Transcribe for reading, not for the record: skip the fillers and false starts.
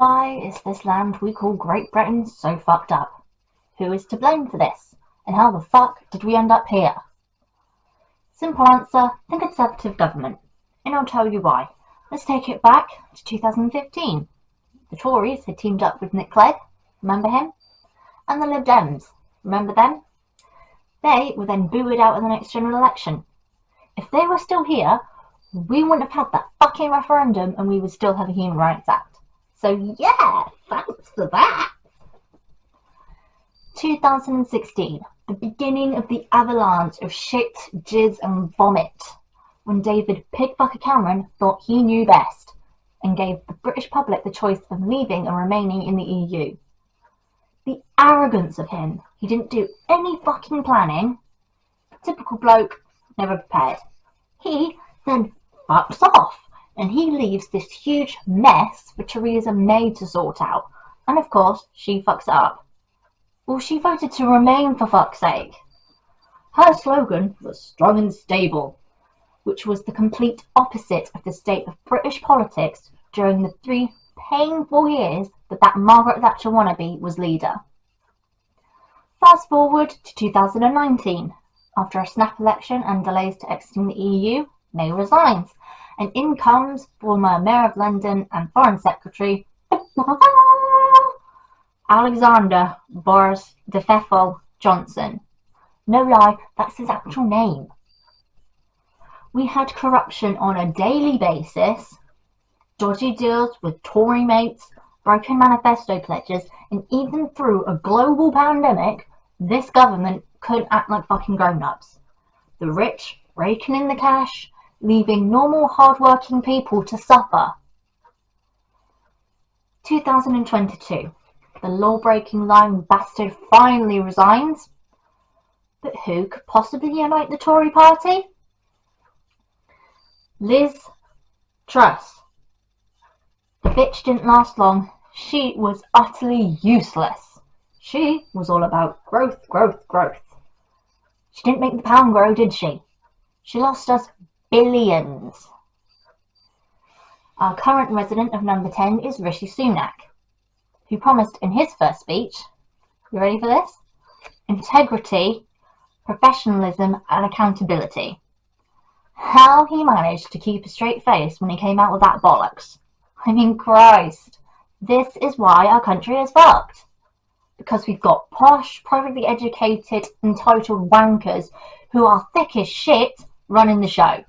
Why is this land we call Great Britain so fucked up? Who is to blame for this? And how the fuck did we end up here? Simple answer, the Conservative government. And I'll tell you why. Let's take it back to 2015. The Tories had teamed up with Nick Clegg, remember him? And the Lib Dems, remember them? They were then booed out in the next general election. If they were still here, we wouldn't have had that fucking referendum and we would still have a Human Rights Act. So yeah, thanks for that. 2016, the beginning of the avalanche of shit, jizz and vomit, when David Pigfucker Cameron thought he knew best and gave the British public the choice of leaving and remaining in the EU. The arrogance of him. He didn't do any fucking planning. Typical bloke, never prepared. He then fucks off and he leaves this huge mess for Theresa May to sort out. And of course, she fucks it up. Well, she voted to remain, for fuck's sake. Her slogan was strong and stable, which was the complete opposite of the state of British politics during the 3 painful years that Margaret Thatcher wannabe was leader. Fast forward to 2019. After a snap election and delays to exiting the EU, May resigns, and in comes former Mayor of London and Foreign Secretary Alexander Boris de Pfeffel Johnson. No lie, that's his actual name. We had corruption on a daily basis, dodgy deals with Tory mates, broken manifesto pledges, and even through a global pandemic, this government couldn't act like fucking grown-ups. The rich raking in the cash, leaving normal hard-working people to suffer. 2022. The law-breaking lying bastard finally resigns. But who could possibly unite the Tory party? Liz Truss. The bitch didn't last long. She was utterly useless. She was all about growth, growth, growth. She didn't make the pound grow, did she? She lost us billions. Our current resident of number 10 is Rishi Sunak, who promised in his first speech, you ready for this? Integrity, professionalism and accountability. How he managed to keep a straight face when he came out with that bollocks. I mean, Christ. This is why our country is fucked. Because we've got posh, privately educated, entitled wankers who are thick as shit running the show.